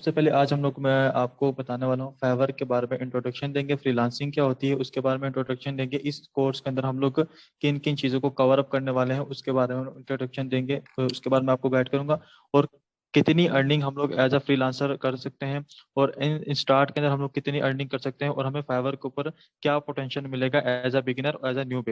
सबसे पहले आज हम लोग मैं आपको बताने वाला हूँ फाइवर के बारे में इंट्रोडक्शन देंगे। फ्रीलांसिंग क्या होती है उसके बारे में इंट्रोडक्शन देंगे। इस कोर्स के अंदर हम लोग किन किन चीज़ों को कवर अप करने वाले हैं उसके बारे में इंट्रोडक्शन देंगे। तो उसके बाद मैं आपको गाइड करूंगा और कितनी अर्निंग हम लोग एज अ फ्रीलांसर कर सकते हैं और इन स्टार्ट के अंदर हम लोग कितनी अर्निंग कर सकते हैं और हमें फाइवर के ऊपर क्या पोटेंशियल मिलेगा as a beginner as a new.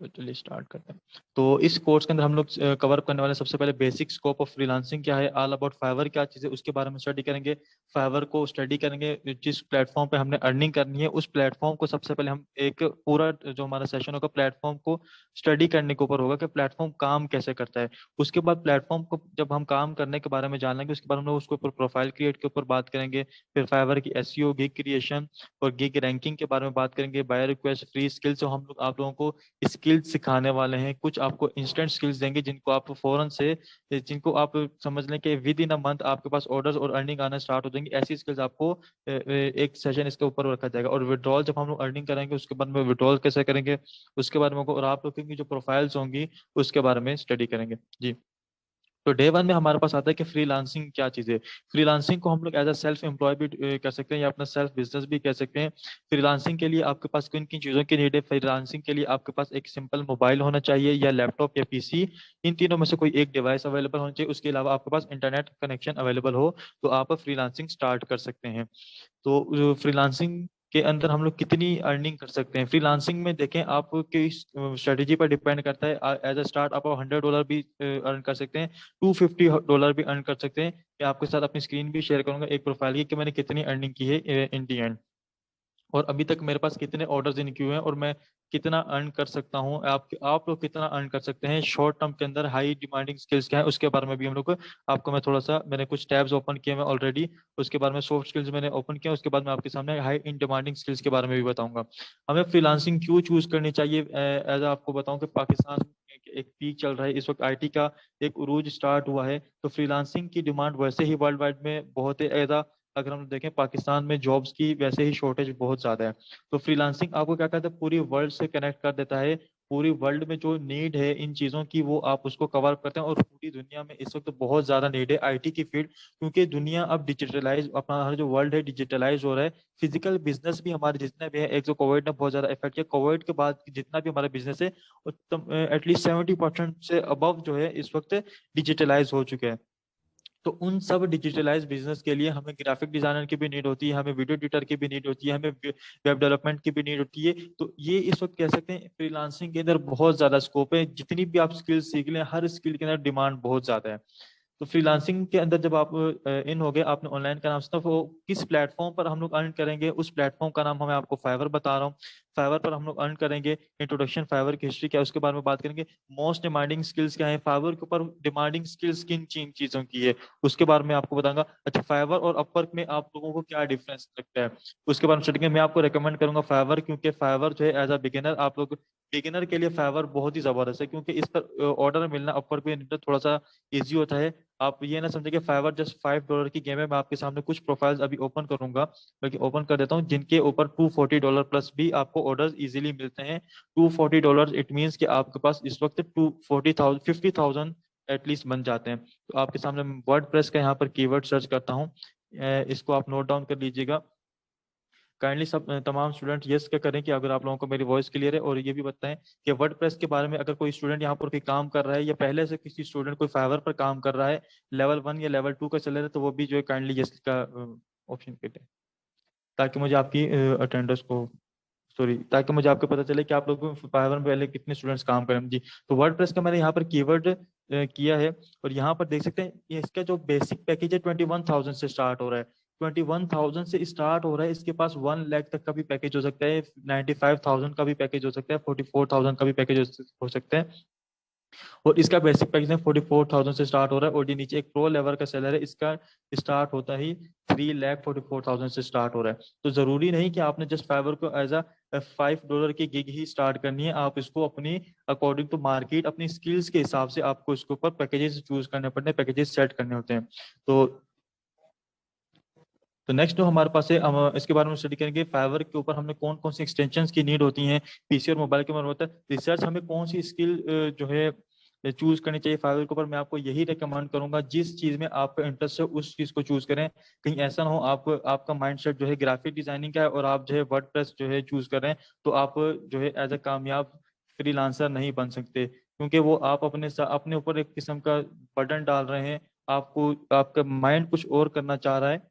तो चलिए स्टार्ट करते हैं। तो इस कोर्स के अंदर हम लोग कवर करने वाले हैं सबसे पहले बेसिक स्कोप ऑफ फ्रीलांसिंग क्या है, ऑल अबाउट फाइवर क्या चीज़ है उसके बारे में स्टडी करेंगे। फाइवर को स्टडी करेंगे, जिस प्लेटफॉर्म पे हमने अर्निंग करनी है उस प्लेटफॉर्म को सबसे पहले हम एक पूरा जो हमारा सेशन होगा प्लेटफॉर्म को स्टडी करने के ऊपर होगा कि प्लेटफॉर्म काम कैसे करता है। उसके बाद प्लेटफॉर्म को जब हम काम करने के बारे में जान लेंगे उसके बाद हम लोग उसके ऊपर प्रोफाइल क्रिएट के ऊपर बात करेंगे। फिर फाइवर की एसईओ, गिग क्रिएशन और गिग रैंकिंग के बारे में बात करेंगे। बाय रिक्वेस्ट, फ्री स्किल्स, हम लोग आप लोगों को स्किल्स सिखाने वाले हैं। कुछ आपको इंस्टेंट स्किल्स देंगे जिनको आप फौरन से, जिनको आप समझ लें कि विद इन अ मंथ आपके पास ऑर्डर्स और अर्निंग आना स्टार्ट हो जाएंगी। ऐसी स्किल्स आपको एक सेशन इसके ऊपर रखा जाएगा। और विड्रॉल जब हम लोग अर्निंग करेंगे उसके बाद में विड्रॉल कैसे करेंगे उसके बारे में और आप लोगों की जो प्रोफाइल्स होंगी उसके बारे में स्टडी करेंगे जी। तो डे वन में हमारे पास आता है कि फ्रीलांसिंग क्या चीज़ है। फ्रीलांसिंग को हम लोग एज अ सेल्फ एम्प्लॉय भी कर सकते हैं या अपना सेल्फ बिजनेस भी कह सकते हैं। फ्रीलांसिंग के लिए आपके पास किन किन चीज़ों की नीड है। फ्रीलांसिंग के लिए आपके पास एक सिंपल मोबाइल होना चाहिए या लैपटॉप या पीसी। इन तीनों में से कोई एक डिवाइस अवेलेबल होना चाहिए। उसके अलावा आपके पास इंटरनेट कनेक्शन अवेलेबल हो तो आप फ्रीलांसिंग स्टार्ट कर सकते हैं। तो फ्रीलांसिंग के अंदर हम लोग कितनी अर्निंग कर सकते हैं फ्रीलांसिंग में देखें आपकी स्ट्रेटेजी पर डिपेंड करता है। एज अ स्टार्ट आप $100 भी अर्न कर सकते हैं, $250 भी अर्न कर सकते हैं। मैं आपके साथ अपनी स्क्रीन भी शेयर करूंगा एक प्रोफाइल की कि मैंने कितनी अर्निंग की है इन दी एंड और अभी तक मेरे पास कितने ऑर्डर्स इन क्यू हैं और मैं कितना अर्न कर सकता हूँ। आप लोग कितना अर्न कर सकते हैं शॉर्ट टर्म के अंदर। हाई डिमांडिंग स्किल्स क्या है उसके बारे में भी हम लोग आपको मैं थोड़ा सा, मैंने कुछ टैब्स ओपन किए मैं ऑलरेडी। उसके बारे में सॉफ्ट स्किल्स मैंने ओपन किया, उसके बाद मैं आपके सामने हाई इन डिमांडिंग स्किल्स के बारे में भी बताऊंगा। हमें फ्रीलांसिंग क्यों चूज करनी चाहिए। एज आपको बताऊं कि पाकिस्तान में एक पीक चल रहा है इस वक्त, आईटी का एक उरूज स्टार्ट हुआ है। तो फ्रीलांसिंग की डिमांड वैसे ही वर्ल्ड वाइड में बहुत है। एज अगर हम देखें पाकिस्तान में जॉब्स की वैसे ही शॉर्टेज बहुत ज्यादा है। तो फ्रीलांसिंग आपको क्या कहता है, पूरी वर्ल्ड से कनेक्ट कर देता है। पूरी वर्ल्ड में जो नीड है इन चीज़ों की वो आप उसको कवर करते हैं और पूरी दुनिया में इस वक्त बहुत ज़्यादा नीड है आईटी की फील्ड, क्योंकि दुनिया अब डिजिटलाइज, अपना हर जो वर्ल्ड है डिजिटलाइज हो रहा है। फिजिकल बिजनेस भी हमारे जितने भी है, एक जो कोविड ने बहुत ज़्यादा इफेक्ट किया, कोविड के बाद जितना भी हमारा बिजनेस है एटलीस्ट 70% से अबव जो है इस वक्त डिजिटलाइज हो चुके हैं। तो उन सब डिजिटलाइज बिजनेस के लिए हमें ग्राफिक डिजाइनर की भी नीड होती है, हमें वीडियो एडिटर की भी नीड होती है, हमें वेब डेवलपमेंट की भी नीड होती है। तो ये इस वक्त कह सकते हैं फ्रीलांसिंग के अंदर बहुत ज्यादा स्कोप है। जितनी भी आप स्किल सीख लें हर स्किल के अंदर डिमांड बहुत ज्यादा है। तो फ्रीलांसिंग के अंदर जब आप इन हो गए, आपने ऑनलाइन का नाम सुना, वो किस प्लेटफॉर्म पर हम लोग अर्न करेंगे उस प्लेटफॉर्म का नाम हमें आपको फाइवर बता रहा हूँ। फाइवर पर हम लोग अर्न करेंगे। इंट्रोडक्शन, फाइवर की हिस्ट्री क्या है उसके बारे में बात करेंगे। मोस्ट डिमांडिंग स्किल्स क्या है, फाइवर के ऊपर डिमांडिंग स्किल्स किन किन चीजों की है उसके बारे में आपको बताऊंगा। अच्छा, फाइवर और अपवर्क में आप लोगों को क्या डिफरेंस लगता है उसके बारे में स्टार्टिंग में मैं आपको रेकमेंड करूंगा फाइवर, क्योंकि फाइवर जो है एज अ बिगिनर आप लोग, बिगिनर के लिए फाइवर बहुत ही जबरदस्त है क्योंकि इस पर ऑर्डर मिलना अपवर्क में थोड़ा सा इजी होता है। आप ये ना समझे कि फाइवर जस्ट $5 की गेम है। मैं आपके सामने कुछ प्रोफाइल्स अभी ओपन करूंगा, बल्कि ओपन कर देता हूँ जिनके ऊपर $240 प्लस भी आपको ऑर्डर्स इजीली मिलते हैं। $240 इट मीन्स कि आपके पास इस वक्त 240,000 50,000 एटलीस्ट बन जाते हैं। तो आपके सामने वर्ड प्रेस का यहाँ पर कीवर्ड सर्च करता हूँ, इसको आप नोट डाउन कर लीजिएगा। काइंडली सब तमाम स्टूडेंट यस क्या करें कि अगर आप लोगों को मेरी वॉइस क्लियर है, और ये भी बताएं कि वर्डप्रेस के बारे में अगर कोई स्टूडेंट यहाँ पर कोई काम कर रहा है या पहले से किसी स्टूडेंट कोई फाइवर पर काम कर रहा है, लेवल 1 या लेवल 2 का चल रहा है, तो वो भी जो है काइंडली यस का ऑप्शन पे दें ताकि मुझे आपकी अटेंडेंस को, सॉरी, ताकि मुझे आपको पता चले कि आप लोग फाइवर में पहले कितने स्टूडेंट्स काम करें जी। तो वर्डप्रेस का मैंने यहाँ पर कीवर्ड किया है और यहाँ पर देख सकते हैं ये इसका जो बेसिक पैकेज है 21,000 से स्टार्ट हो रहा है। 21,000 से स्टार्ट हो रहा है। इसके पास 1 लाख तक का भी पैकेज हो सकता है, 95,000 का भी पैकेज हो सकता है, 44,000 का भी पैकेज हो सकता है। और इसका बेसिक पैकेज है 44,000 से स्टार्ट हो रहा है। और ये नीचे एक प्रो लेवल का सेलर है, इसका स्टार्ट होता ही 3,44,000 से स्टार्ट हो रहा है। तो जरूरी नहीं कि आपने जस्ट फाइवर को एज अ $5 की गिग ही स्टार्ट करनी है। आप इसको अपनी अकॉर्डिंग टू मार्केट अपनी स्किल्स के हिसाब से आपको इसके ऊपर पैकेजेस चूज करने पड़ते हैं, पैकेजेस सेट करने होते हैं। तो नेक्स्ट जो हमारे पास है हम इसके बारे में स्टडी करेंगे फाइवर के ऊपर हमें कौन कौन सी एक्सटेंशंस की नीड होती हैं पीसी और मोबाइल के बारे में होता है। रिसर्च हमें कौन सी स्किल जो है चूज करनी चाहिए फाइवर के ऊपर, मैं आपको यही रिकमेंड करूंगा जिस चीज में आपका इंटरेस्ट है उस चीज को चूज करें। कहीं ऐसा ना हो आप आपका माइंडसेट जो है ग्राफिक डिजाइनिंग का है और आप जो है वर्डप्रेस जो है चूज कर रहे हैं, तो आप जो है एज ए कामयाब फ्रीलांसर नहीं बन सकते, क्योंकि वो आप अपने ऊपर एक किस्म का बर्डन डाल रहे हैं। आपको आपका माइंड कुछ और करना चाह रहा है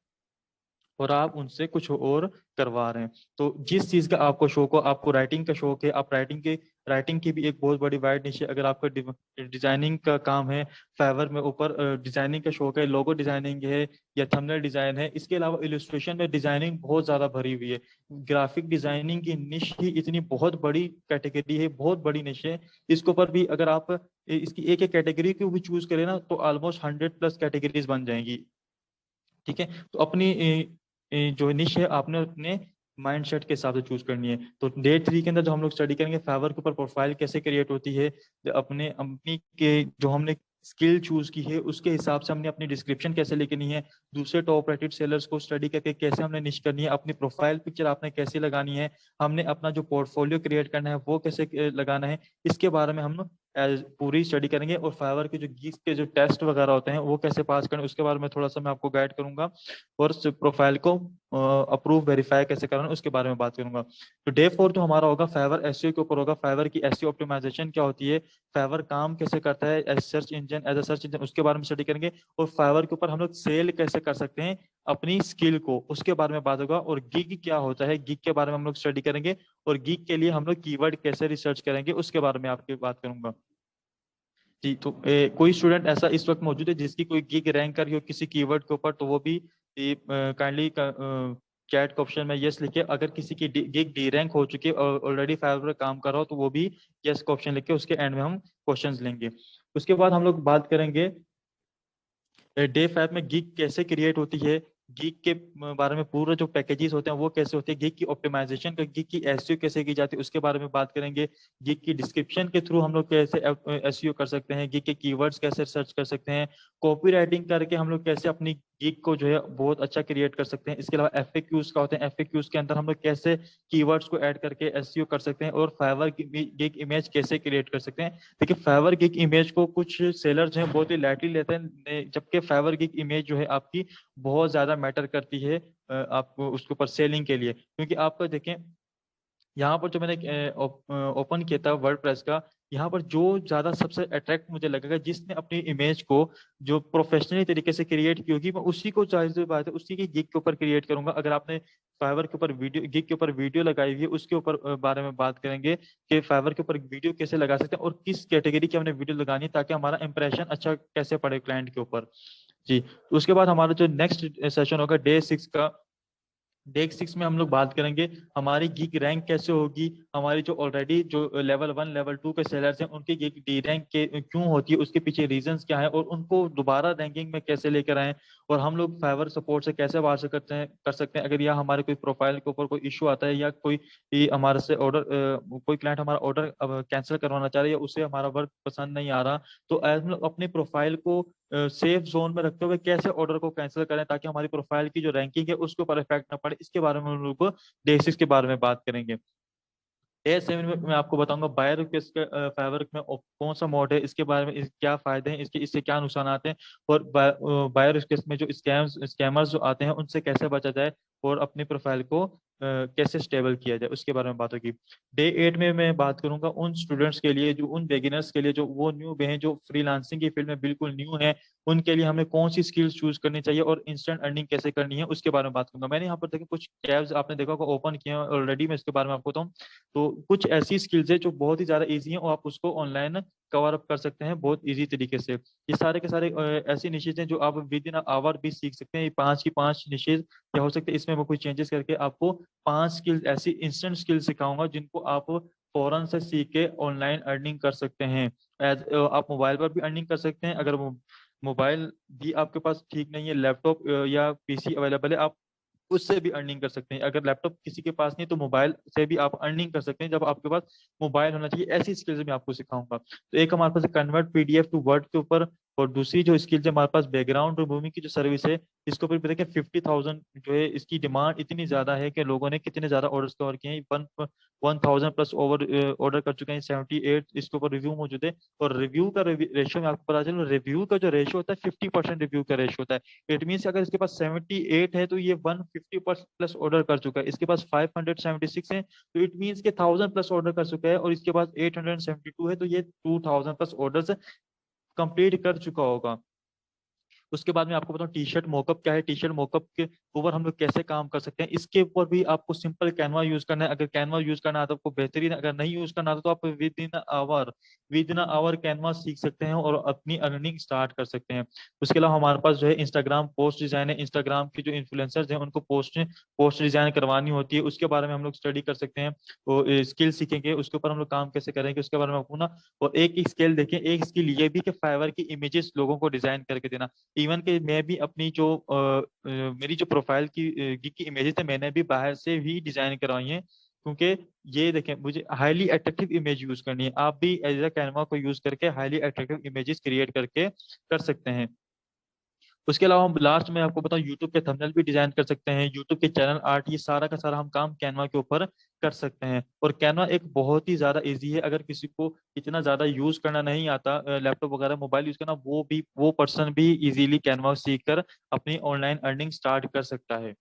और आप उनसे कुछ और करवा रहे हैं। तो जिस चीज का आपको शौक हो, आपको राइटिंग का शौक है, आप राइटिंग की भी एक बहुत बड़ी वाइड निश है। अगर आपका डिजाइनिंग का काम है, फाइवर में ऊपर डिजाइनिंग का शौक है, लोगो डिजाइनिंग है या थंबनेल डिजाइन है, इसके अलावा इलस्ट्रेशन में डिजाइनिंग बहुत ज्यादा भरी हुई है। ग्राफिक डिजाइनिंग की निश ही इतनी बहुत बड़ी कैटेगरी है, बहुत बड़ी निश है। इसके ऊपर भी अगर आप इसकी एक एक कैटेगरी को भी चूज करें ना, तो ऑलमोस्ट 100+ कैटेगरीज बन जाएंगी। ठीक है, तो अपनी जो निश है आपने अपने माइंड सेट के हिसाब से चूज करनी है। तो डे 3 के अंदर जो हम लोग स्टडी करेंगे फाइवर के ऊपर प्रोफाइल कैसे क्रिएट होती है, अपने अपनी के जो हमने स्किल चूज की है उसके हिसाब से हमने अपनी डिस्क्रिप्शन कैसे लिखनी है, दूसरे टॉप रेटेड सेलर्स को स्टडी करके कैसे हमने निश करनी है, अपनी प्रोफाइल पिक्चर आपने कैसे लगानी है, हमने अपना जो पोर्टफोलियो क्रिएट करना है वो कैसे लगाना है, इसके बारे में हम पूरी स्टडी करेंगे। और फाइवर के जो गीस के जो टेस्ट वगैरह होते हैं वो कैसे पास करें उसके बारे में थोड़ा सा मैं आपको गाइड करूंगा। और प्रोफाइल को अप्रूव वेरीफाई कैसे करना उसके बारे में बात करूंगा। तो डे 4 जो हमारा होगा फाइवर एसईओ के ऊपर होगा, फाइवर की एसईओ ऑप्टिमाइजेशन क्या होती है, फाइवर काम कैसे करता है as search engine, as a search engine, उसके बारे में स्टडी करेंगे। और फाइवर के ऊपर हम लोग सेल कैसे कर सकते हैं अपनी स्किल को, उसके बारे में बात होगा। और गिग क्या होता है, गिग के बारे में हम लोग स्टडी करेंगे। और गिग के लिए हम लोग कीवर्ड कैसे रिसर्च करेंगे उसके बारे में आपकी बात करूंगा। जी, तो कोई स्टूडेंट ऐसा इस वक्त मौजूद है जिसकी कोई गिग रैंक करी हो किसी कीवर्ड के ऊपर, तो वो भी काइंडली चैट के ऑप्शन में यस लिखे। अगर किसी की गिग डी रैंक हो चुकी है और ऑलरेडी फाइवर पर काम कर रहा हो, तो वो भी यस का ऑप्शन लिखे, उसके एंड में हम क्वेश्चंस लेंगे। उसके बाद हम लोग बात करेंगे डे 5 में गिग कैसे क्रिएट होती है, गिग के बारे में पूरा जो पैकेजेस होते हैं वो कैसे होते हैं, गिग की ऑप्टिमाइजेशन का, गिग की एसईओ कैसे की जाती है उसके बारे में बात करेंगे। गिग की डिस्क्रिप्शन के थ्रू हम लोग कैसे एसईओ कर सकते हैं, गिग के कीवर्ड्स कैसे सर्च कर सकते हैं, कॉपी राइटिंग करके हम लोग कैसे अपनी गिग को जो है बहुत अच्छा क्रिएट कर सकते हैं। इसके अलावा एफएक्यूज का होते हैं, एफएक्यूज के अंदर हम लोग कैसे कीवर्ड्स को ऐड करके एसईओ कर सकते हैं। और फाइवर गिग इमेज कैसे क्रिएट कर सकते हैं। देखिए फाइवर गिग इमेज को कुछ सेलर्स हैं बहुत ही लाइटली लेते हैं, जबकि फाइवर गिग इमेज जो है आपकी बहुत ज्यादा मैटर करती है आपको उसके ऊपर सेलिंग के लिए। क्योंकि आपका देखें यहाँ पर जो मैंने ओपन किया था वर्डप्रेस का, यहाँ पर जो ज्यादा सबसे अट्रैक्ट मुझे लगेगा जिसने अपनी इमेज को जो प्रोफेशनली तरीके से क्रिएट की होगी, मैं उसी को जाहिर सी बात है उसी की गिग के ऊपर क्रिएट करूंगा। अगर आपने फाइवर के ऊपर वीडियो गिग के ऊपर वीडियो लगाई हुई है उसके ऊपर बारे में बात करेंगे कि फाइवर के ऊपर वीडियो कैसे लगा सकते हैं और किस कैटेगरी की हमने वीडियो लगानी है ताकि हमारा इंप्रेशन अच्छा कैसे पड़े क्लाइंट के ऊपर। जी, उसके बाद हमारा जो नेक्स्ट सेशन होगा डे 6 का, डे 6 में हम लोग बात करेंगे हमारी गिग रैंक कैसे होगी, हमारी जो ऑलरेडी जो लेवल 1 लेवल 2 के सेलर्स हैं उनकी गिग डी रैंक के क्यों होती है, उसके पीछे रीजंस क्या है और उनको दोबारा रैंकिंग में कैसे लेकर आए। और हम लोग फाइवर सपोर्ट से कैसे बात कर सकते हैं अगर या हमारे कोई प्रोफाइल के ऊपर कोई इशू आता है या कोई हमारे से ऑर्डर कोई क्लाइंट हमारा ऑर्डर कैंसिल करवाना चाह रहा है या उसे हमारा वर्क पसंद नहीं आ रहा, तो हम लोग अपने प्रोफाइल को सेफ जोन में रखते हुए कैसे ऑर्डर को कैंसिल करें ताकि हमारी प्रोफाइल की जो रैंकिंग है उसके ऊपर इफेक्ट ना पड़े। इसके बारे में हम लोग डे 6 के बारे में बात करेंगे। डे 7 में मैं आपको बताऊंगा बायो रिक्वेस्ट के फाइवर में कौन सा मोड है, इसके बारे में क्या फायदे हैं, इसके इससे क्या नुकसान आते हैं, और बायो रिक्वेस्ट में जो स्कैमर्स जो आते हैं उनसे कैसे बचा जाए और अपनी प्रोफाइल को कैसे स्टेबल किया जाए उसके बारे में बात होगी। डे 8 में मैं बात करूंगा उन स्टूडेंट्स के लिए जो उन बिगिनर्स के लिए जो वो न्यू हैं जो फ्रीलांसिंग की फील्ड में बिल्कुल न्यू है, उनके लिए हमें कौन सी स्किल्स चूज करनी चाहिए और इंस्टेंट अर्निंग कैसे करनी है उसके बारे में बात करूंगा। मैंने यहाँ पर देखिए कुछ टैब्स आपने देखा होगा ओपन किए हैं ऑलरेडी, मैं इसके बारे में आपको बताऊँ तो कुछ ऐसी स्किल्स है जो बहुत ही ज्यादा इजी हैं और आप उसको ऑनलाइन कवर अप कर सकते हैं बहुत इजी तरीके से। ये सारे के सारे ऐसी निशेज हैं जो आप विद इन आवर भी सीख सकते हैं। ये 5 की 5 निशेज या हो सकते हैं इसमें मैं कोई चेंजेस करके आपको 5 स्किल्स ऐसी इंस्टेंट स्किल्स सिखाऊंगा जिनको आप फौरन से सीख के ऑनलाइन अर्निंग कर सकते हैं। आप मोबाइल पर भी अर्निंग कर सकते हैं, अगर मोबाइल भी आपके पास ठीक नहीं है, लैपटॉप या पीसी अवेलेबल है, आप उससे भी अर्निंग कर सकते हैं। अगर लैपटॉप किसी के पास नहीं तो मोबाइल से भी आप अर्निंग कर सकते हैं, जब आपके पास मोबाइल होना चाहिए। ऐसी स्किल्स मैं आपको सिखाऊंगा। तो एक हमारे पास कन्वर्ट पीडीएफ टू वर्ड के ऊपर और दूसरी जो स्किल्स है हमारे पास बैकग्राउंड रिमूविंग की जो सर्विस है, इसके ऊपर भी देखिए 50,000 जो है इसकी डिमांड इतनी ज्यादा है कि लोगों ने कितने ज्यादा ऑर्डर्स कवर किए हैं। 1,000 प्लस ओवर ऑर्डर कर चुके हैं, 78 इसके ऊपर रिव्यू मौजूद है। और रिव्यू का रेशियो में आपको पता चलो, रिव्यू का जो रेशियो होता है 50% रिव्यू का रेशियो होता है। इट मीन अगर इसके पास 78 है तो ये 150 प्लस ऑर्डर कर चुका है। इसके पास 576 है तो इट मीन के 1,000 प्लस ऑर्डर कर चुका है। और इसके पास 872 है तो ये 2,000 प्लस ऑर्डर कंप्लीट कर चुका होगा। उसके बाद में आपको बताऊं टी शर्ट मोकअप क्या है, टी शर्ट मोकअप के ऊपर हम लोग कैसे काम कर सकते हैं। इसके ऊपर भी आपको सिंपल कैनवा यूज करना है। अगर कैनवा यूज करना है तो आपको बेहतरीन, अगर नहीं यूज करना तो आप विद इन आवर कैनवा सीख सकते हैं और अपनी अर्निंग स्टार्ट कर सकते हैं। उसके अलावा हमारे पास जो है इंस्टाग्राम पोस्ट डिजाइन है। इंस्टाग्राम के जो इन्फ्लुएंसर्स हैं उनको पोस्ट पोस्ट डिजाइन करवानी होती है, उसके बारे में हम लोग स्टडी कर सकते हैं। वो स्किल सीखेंगे, उसके ऊपर हम लोग काम कैसे करेंगे उसके बारे में आपको ना। और एक स्किल देखें, एक स्किल ये भी कि फाइवर की इमेजेस लोगों को डिजाइन करके देना। इवन कि मैं भी अपनी जो मेरी जो प्रोफाइल की गिग की इमेजेस है मैंने भी बाहर से ही डिजाइन करवाई है, क्योंकि ये देखें मुझे हाईली अट्रैक्टिव इमेज यूज करनी है। आप भी एज अ कैनवा को यूज करके हाईली अट्रैक्टिव इमेजेस क्रिएट करके कर सकते हैं। उसके अलावा हम लास्ट में आपको बताऊं यूट्यूब के थंबनेल भी डिजाइन कर सकते हैं, यूट्यूब के चैनल आर्ट, ये सारा का सारा हम काम कैनवा के ऊपर कर सकते हैं। और कैनवा एक बहुत ही ज्यादा इजी है, अगर किसी को इतना ज्यादा यूज करना नहीं आता, लैपटॉप वगैरह मोबाइल यूज करना, वो पर्सन भी इजीली कैनवा सीख कर अपनी ऑनलाइन अर्निंग स्टार्ट कर सकता है।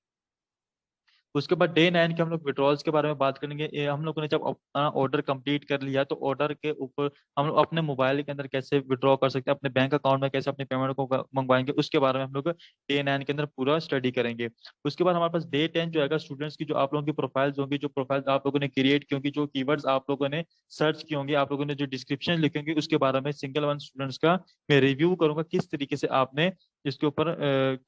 उसके बाद डे 9 के हम लोग विड्रॉल्स के बारे में बात करेंगे। हम लोगों ने जब अपना ऑर्डर कंप्लीट कर लिया तो ऑर्डर के ऊपर हम लोग अपने मोबाइल के अंदर कैसे विड्रॉ कर सकते हैं, अपने बैंक अकाउंट में कैसे अपने पेमेंट को मंगवाएंगे, उसके बारे में हम लोग डे 9 के अंदर पूरा स्टडी करेंगे। उसके बाद हमारे पास डे 10 जो है स्टूडेंट्स की, जो आप लोगों की प्रोफाइल्स होंगी, जो प्रोफाइल आप लोगों ने क्रिएट की होंगी, जो कीवर्ड्स आप लोगों ने सर्च की होंगी, आप लोगों ने जो डिस्क्रिप्शन लिखे होंगे, उसके बारे में सिंगल वन स्टूडेंट्स का मैं रिव्यू करूंगा, किस तरीके से आपने इसके ऊपर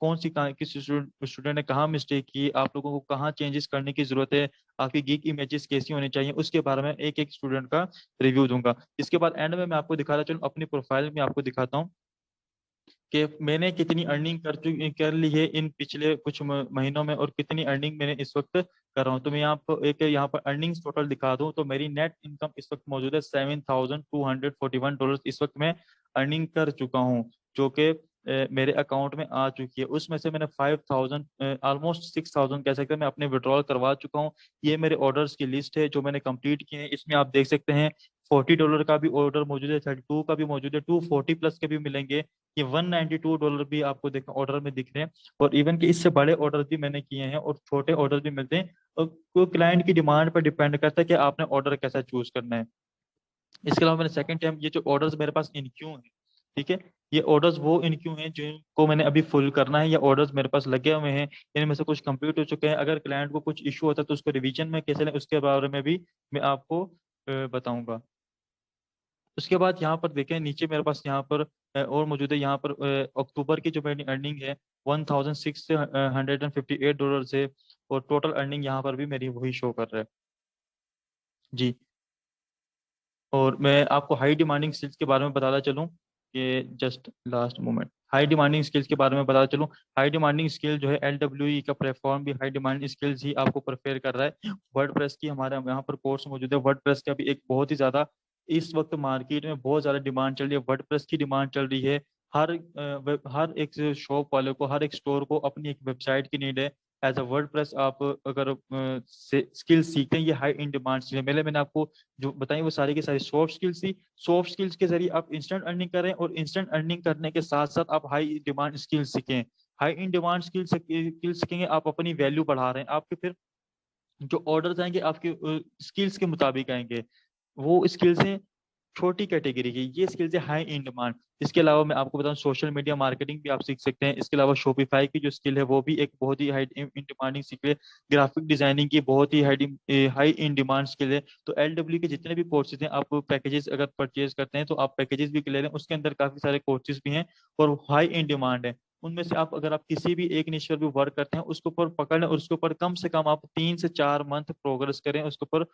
कौन सी किस स्टूडेंट ने कहाँ मिस्टेक की, आप लोगों को कहाँ चेंजेस करने की जरूरत है, आपकी गिग इमेजेस कैसी होनी चाहिए, उसके बारे में एक एक स्टूडेंट का रिव्यू दूंगा। इसके बाद एंड में मैं आपको दिखाता चलूँ, अपनी प्रोफाइल में आपको दिखाता हूँ कि मैंने कितनी अर्निंग कर ली है इन पिछले कुछ महीनों में, और कितनी अर्निंग मैंने इस वक्त कर रहा हूँ। तो मैं आपको एक यहाँ पर अर्निंग्स टोटल दिखा दूँ तो मेरी नेट इनकम इस वक्त मौजूद है $7,241 इस वक्त मैं अर्निंग कर चुका हूँ, जो कि मेरे अकाउंट में आ चुकी है। उसमें से मैंने 5,000 ऑलमोस्ट 6,000 कह सकते हैं मैं अपने विड्रॉल करवा चुका हूँ। ये मेरे ऑर्डर्स की लिस्ट है जो मैंने कंप्लीट किए हैं। इसमें आप देख सकते हैं $40 का भी ऑर्डर मौजूद है, 32 का भी मौजूद है, 240 प्लस के भी मिलेंगे, ये $192 भी आपको देख ऑर्डर में दिख रहे हैं। और इवन कि इससे बड़े ऑर्डर भी मैंने किए हैं और छोटे ऑर्डर भी मिलते हैं। और कोई क्लाइंट की डिमांड पर डिपेंड करता है कि आपने ऑर्डर कैसा चूज करना है। इसके अलावा मैंने सेकंड टाइम ये जो ऑर्डर्स मेरे पास इन क्यों है, ठीक है, ये ऑर्डर्स वो इन क्यों हैं जिनको मैंने अभी फुल करना है, या ऑर्डर्स मेरे पास लगे हुए हैं, इनमें से कुछ कंप्लीट हो चुके हैं। अगर क्लाइंट को कुछ इशू होता है तो उसको रिवीजन में कैसे लें उसके बारे में भी मैं आपको बताऊंगा। उसके बाद यहाँ पर देखें नीचे मेरे पास यहाँ पर और मौजूद है, यहाँ पर अक्टूबर की जो मेरी अर्निंग है $1,658 है। और टोटल अर्निंग यहाँ पर भी मेरी वही शो कर रहा है। जी। और मैं आपको हाई डिमांडिंग स्किल्स के बारे में बताता चलूँ कि just last moment, high demanding skills के बारे में बताता चलूँ। हाई डिमांडिंग स्किल जो है LWE का प्लेटफॉर्म भी हाई डिमांडिंग स्किल्स ही आपको प्रेफर कर रहा है। वर्डप्रेस की हमारे यहाँ पर कोर्स मौजूद है। वर्डप्रेस का भी एक बहुत ही ज़्यादा इस वक्त मार्केट में बहुत ज़्यादा डिमांड चल रही है, वर्डप्रेस की डिमांड चल रही है। हर एक शॉप वाले को, हर एक स्टोर को अपनी एक वेबसाइट की नीड है। एज अ वर्डप्रेस आप अगर स्किल सीखते हैं, ये हाई इन डिमांड स्किल है। मैंने आपको जो बताई वो सारी की सारी सॉफ्ट स्किल्स थी। सॉफ्ट स्किल्स के जरिए आप इंस्टेंट अर्निंग करें, और इंस्टेंट अर्निंग करने के साथ साथ आप हाई डिमांड स्किल्स सीखें। हाई इन डिमांड स्किल सीखेंगे, आप अपनी वैल्यू बढ़ा रहे हैं, आपके फिर जो ऑर्डर्स आएंगे आपके स्किल्स के मुताबिक आएंगे। वो स्किल्स हैं छोटी कैटेगरी की, ये स्किल्स है हाई इन डिमांड। इसके अलावा मैं आपको बताऊं सोशल मीडिया मार्केटिंग भी आप सीख सकते हैं। इसके अलावा शॉपिफाई की जो स्किल है वो भी एक बहुत ही हाई इन डिमांडिंग स्किल है। ग्राफिक डिजाइनिंग की बहुत ही हाई इन डिमांड स्किल है। तो LW के जितने भी कोर्सेज हैं, आप पैकेजेस अगर परचेज करते हैं तो आप पैकेजेस भी ले लें, उसके अंदर काफी सारे कोर्सेज भी हैं और हाई इन डिमांड है। उनमें से आप अगर आप किसी भी एक निश पर भी वर्क करते हैं उसके ऊपर पकड़ लें, और उसके ऊपर कम से कम आप 3 से 4 मंथ प्रोग्रेस करें, उसके ऊपर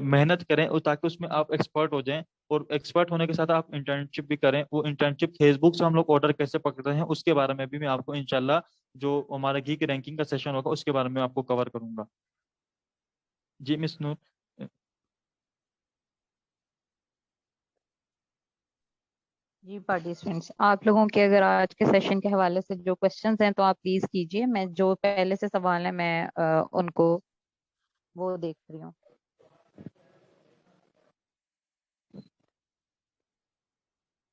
मेहनत करें, और ताकि उसमें आप एक्सपर्ट हो जाएं। और एक्सपर्ट होने के साथ आप इंटर्नशिप भी करें। वो इंटर्नशिप फेसबुक से हम लोग ऑर्डर कैसे पकड़ते हैं उसके बारे में भी मैं आपको इंशाल्लाह जो हमारा गीक रैंकिंग का सेशन होगा उसके बारे में आपको कवर करूंगा। जी मिस नूर। जी पार्टिसिपेंट्स, आप लोगों के अगर आज के सेशन के हवाले से जो क्वेश्चंस हैं तो आप प्लीज कीजिए। मैं जो पहले से सवाल है मैं उनको वो देख रही हूँ।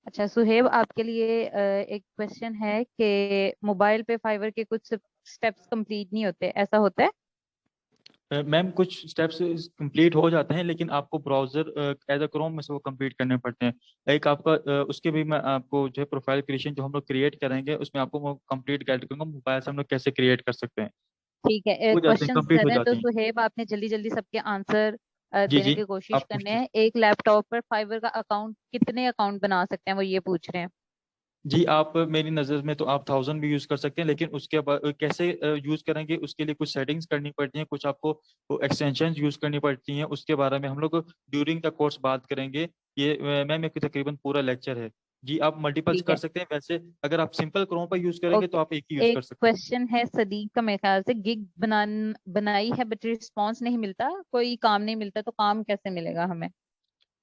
अच्छा सुहेब, आपके लिए एक क्वेश्चन है कि मोबाइल पे फाइवर के कुछ स्टेप्स कंप्लीट नहीं होते, ऐसा होता है? मैम कुछ स्टेप्स कंप्लीट हो जाते हैं, लेकिन आपको ब्राउजर एज अ क्रोम में से वो कंप्लीट करने पड़ते हैं। एक आपका उसके भी मैं आपको जो है प्रोफाइल क्रिएशन जो हम लोग क्रिएट करेंगे उसमें आपको वो कंप्लीट गाइड करूंगा मोबाइल से हम लोग कैसे क्रिएट कर सकते हैं। ठीक है, हो जाते हैं, क्वेश्चंस कंप्लीट कर हो रहे हैं तो जाती हैं। सुहेब आपने जल्दी जल्दी सबके आंसर जी देने जी। की कोशिश आप करने पूछिए। हैं। एक लैपटॉप पर फाइवर का अकाउंट, कितने अकाउंट बना सकते हैं वो ये पूछ रहे हैं। जी आप मेरी नज़र में तो आप 1000 भी यूज़ कर सकते हैं, लेकिन उसके बाद कैसे यूज़ करेंगे उसके लिए कुछ सेटिंग्स करनी पड़ती हैं, कुछ आपको एक्सटेंशन यूज़ करनी पड़ती हैं। उसके बारे में हम लोग ड्यूरिंग द कोर्स बात करेंगे। ये मैम एक तकरीबन पूरा लेक्चर है। जी आप मल्टीपल्स ठीक कर है, सकते हैं। वैसे अगर आप सिंपल क्रोम पर यूज़ करेंगे तो ओके। आप एक ही यूज़ एक कर सकते हैं। क्वेश्चन है सदीक का, मेरे ख्याल से गिग बनाई है बट रिस्पॉन्स नहीं मिलता, कोई काम नहीं मिलता, तो काम कैसे मिलेगा हमें?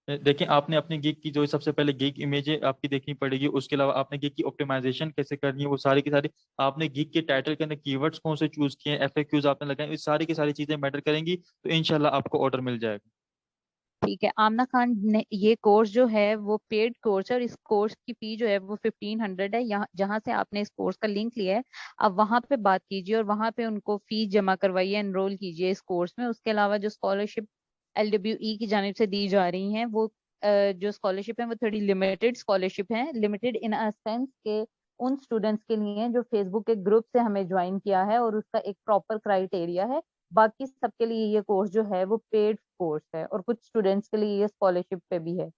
देखें, आपने अपनी गिग की जो सबसे पहले गिग इमेज है आपकी देखनी पड़ेगी। उसके अलावा आपने गिग की ऑप्टिमाइजेशन कैसे करनी है वो सारी की सारी, आपने गिग के टाइटल के अंदर कीवर्ड्स कौन से चूज किए हैं, एफएक्यूज आपने लगाए, ये सारी की सारी चीजें मैटर करेंगी। तो इंशाल्लाह आपको ऑर्डर मिल जाएगा। ठीक है आमना खान ने, ये कोर्स जो है वो पेड कोर्स है और इस कोर्स की फी जो है वो 1500 है। यहाँ जहाँ से आपने इस कोर्स का लिंक लिया है, आप वहाँ पे बात कीजिए और वहाँ पे उनको फीस जमा करवाइए, एनरोल कीजिए इस कोर्स में। उसके अलावा जो स्कॉलरशिप LWE की जानिब से दी जा रही हैं वो जो स्कॉलरशिप है वो थोड़ी लिमिटेड स्कॉलरशिप है, लिमिटेड इन अ सेंस के उन स्टूडेंट्स के लिए जो फेसबुक के ग्रुप से हमें ज्वाइन किया है और उसका एक प्रॉपर क्राइटेरिया है। बाकी सबके लिए ये कोर्स जो है वो पेड कोर्स है और कुछ स्टूडेंट्स के लिए ये स्कॉलरशिप पे भी है।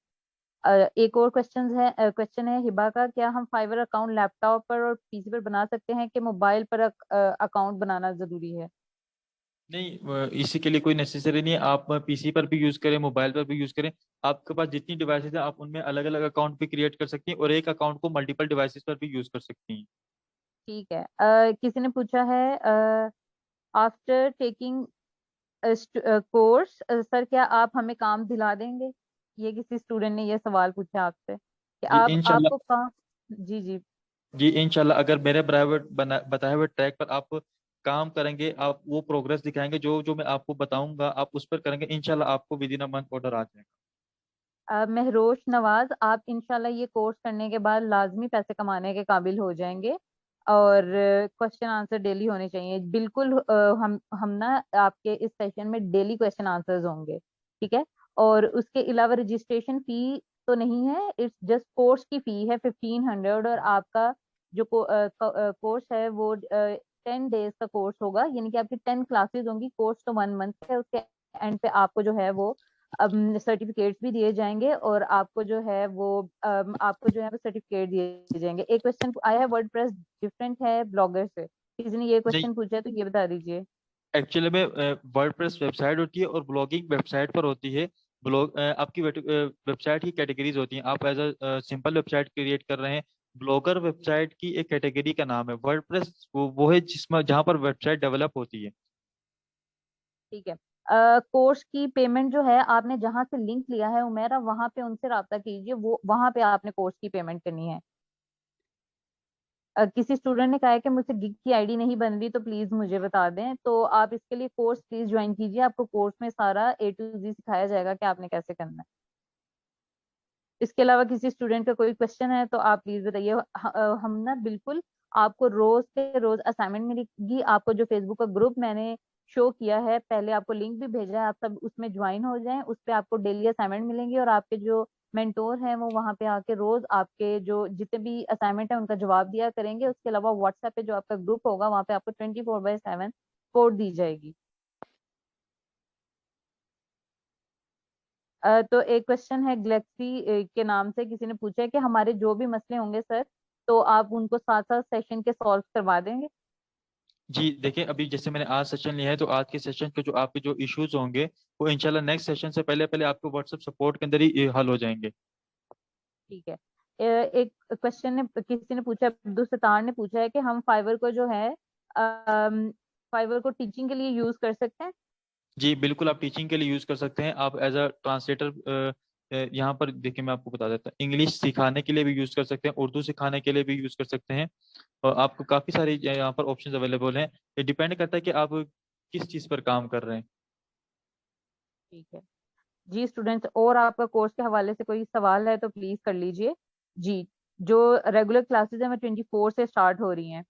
एक और क्वेश्चन है हिबा का, क्या हम फाइवर अकाउंट लैपटॉप पर और पीसी पर बना सकते हैं कि मोबाइल पर अकाउंट बनाना जरूरी है? नहीं, इसी के लिए कोई नेसेसरी नहीं है। आप पीसी पर भी यूज करें, मोबाइल पर भी यूज करें। आपके पास जितनी डिवाइसेस है आप उनमें अलग अलग अकाउंट भी क्रिएट कर सकती हैं और एक अकाउंट को मल्टीपल डिवाइसेस पर भी यूज कर सकती हैं। ठीक है, किसी ने पूछा है आफ्टर टेकिंग कोर्स सर क्या आप हमें काम दिला देंगे? ये किसी स्टूडेंट ने ये सवाल पूछा आपसे कि जी आप इंशाल्लाह। आपको काम। जी जी। जी इंशाल्लाह, अगर मेरे बराबर बताए हुए ट्रैक पर आप काम करेंगे, आप वो प्रोग्रेस दिखाएंगे जो जो मैं आपको बताऊंगा, आप उस पर करेंगे, इंशाल्लाह आपको within a month order आ जाएगा। महरोश नवाज, आप इंशाल्लाह ये कोर्स करने के बाद लाजमी पैसे कमाने के काबिल हो जाएंगे और क्वेश्चन आंसर डेली होने चाहिए बिल्कुल। हम ना आपके इस सेशन में डेली क्वेश्चन आंसर्स होंगे, ठीक है? और उसके अलावा रजिस्ट्रेशन फी तो नहीं है, इट्स जस्ट कोर्स की फी है 1500। और आपका जो कोर्स है वो 10 डेज का कोर्स होगा, यानी कि आपकी 10 क्लासेस होंगी। कोर्स तो 1 मंथ है, उसके एंड पे आपको जो है वो सर्टिफिकेट्स भी दिए जाएंगे और आपको जो है वो सर्टिफिकेट दिए जाएंगे। एक क्वेश्चन आया है, वर्डप्रेस डिफरेंट है ब्लॉगर से, किसी ने ये नहीं, क्वेश्चन पूछा है तो ये बता दीजिए। एक्चुअली में वर्डप्रेस वेबसाइट होती है और ब्लॉगिंग वेबसाइट पर होती है। ब्लॉग आपकी वेबसाइट की कैटेगरीज होती हैं। आप as a simple website create कर रहे हैं, ब्लॉगर वेबसाइट की एक कैटेगरी का नाम है। वर्डप्रेस वो है जिसमें जहाँ पर वेबसाइट डेवलप होती है। ठीक है, कोर्स की पेमेंट जो है आपने जहां से लिंक लिया है उमेरा, वहां पे उनसे रब्ता कीजिए, वो वहां पे आपने कोर्स की पेमेंट करनी है। किसी स्टूडेंट ने कहा है कि मुझसे गिग की आईडी नहीं बन रही, तो प्लीज मुझे बता दें। तो आप इसके लिए कोर्स प्लीज ज्वाइन कीजिए, आपको कोर्स में सारा A to Z सिखाया जाएगा कि आपने कैसे करना है। इसके अलावा किसी स्टूडेंट का कोई क्वेश्चन है तो आप प्लीज बताइए। हम ना बिल्कुल आपको रोज के रोज असाइनमेंट मिलेगी। आपको जो फेसबुक का ग्रुप मैंने शो किया है, पहले आपको लिंक भी भेजा है, आप सब उसमें ज्वाइन हो जाएं। उस पे आपको डेली असाइनमेंट मिलेंगे और आपके जो मेंटोर हैं वो वहाँ पे आके रोज आपके जो जितने भी असाइनमेंट है उनका जवाब दिया करेंगे। उसके अलावा व्हाट्सएप पे जो आपका ग्रुप होगा वहाँ पे आपको 24/7 सपोर्ट दी जाएगी। तो एक क्वेश्चन है गैलेक्सी के नाम से, किसी ने पूछा है कि हमारे जो भी मसले होंगे सर, तो आप उनको साथ साथ सेशन के सॉल्व करवा देंगे? जी देखिए, अभी जैसे मैंने आज सेशन लिया है तो आज के सेशन के जो आपके जो इश्यूज होंगे वो इंशाल्लाह नेक्स्ट सेशन से पहले पहले आपको व्हाट्सएप सपोर्ट के अंदर ही हल हो जाएंगे। ठीक है, एक क्वेश्चन ने किसी ने पूछा, अब्दुल सत्तार ने पूछा है कि हम फाइवर को जो है फाइवर को टीचिंग के लिए यूज कर सकते हैं? जी बिल्कुल, आप टीचिंग के लिए यूज कर सकते हैं। आप एज अ ट्रांसलेटर यहाँ पर देखिए मैं आपको बता देता हूँ, इंग्लिश सिखाने के लिए भी यूज कर सकते हैं, उर्दू सिखाने के लिए भी यूज कर सकते हैं, और आपको काफी सारी यहाँ पर ऑप्शंस अवेलेबल हैं। ये डिपेंड करता है कि आप किस चीज पर काम कर रहे हैं। ठीक है जी स्टूडेंट्स, और आपका कोर्स के हवाले से कोई सवाल है तो प्लीज कर लीजिए जी। जो रेगुलर क्लासेस हैं वो 24 से स्टार्ट हो रही हैं।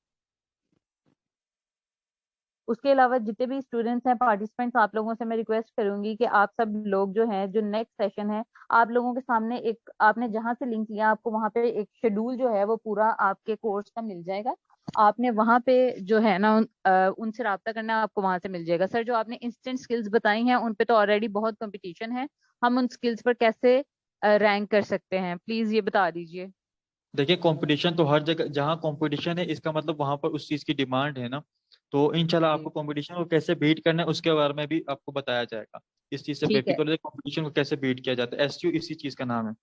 उसके अलावा जितने भी स्टूडेंट्स हैं, पार्टिसिपेंट्स, आप लोगों से मैं रिक्वेस्ट करूंगी कि आप सब लोग जो हैं, जो नेक्स्ट सेशन है, आप लोगों के सामने एक, आपने जहां से लिंक लिया आपको वहां पे एक शेड्यूल जो है वो पूरा आपके कोर्स का मिल जाएगा। आपने वहां पे जो है ना उनसे रब्ता करना, आपको वहां से मिल जाएगा। सर जो आपने इंस्टेंट स्किल्स बताई हैं उन पे तो ऑलरेडी बहुत कंपटीशन है, हम उन स्किल्स पर कैसे रैंक कर सकते हैं, प्लीज ये बता दीजिए। देखिए कंपटीशन तो हर जगह, जहाँ कंपटीशन है इसका मतलब वहां पर उस चीज की डिमांड है ना। तो इंशाल्लाह जी आपको कंपटीशन को कैसे बीट करना है उसके बारे में भी आपको बताया जाएगा। इस चीज से ठीक है। बेफिक्र हो, कंपटीशन को कैसे बीट किया जाता है, एसयू इसी चीज का नाम है।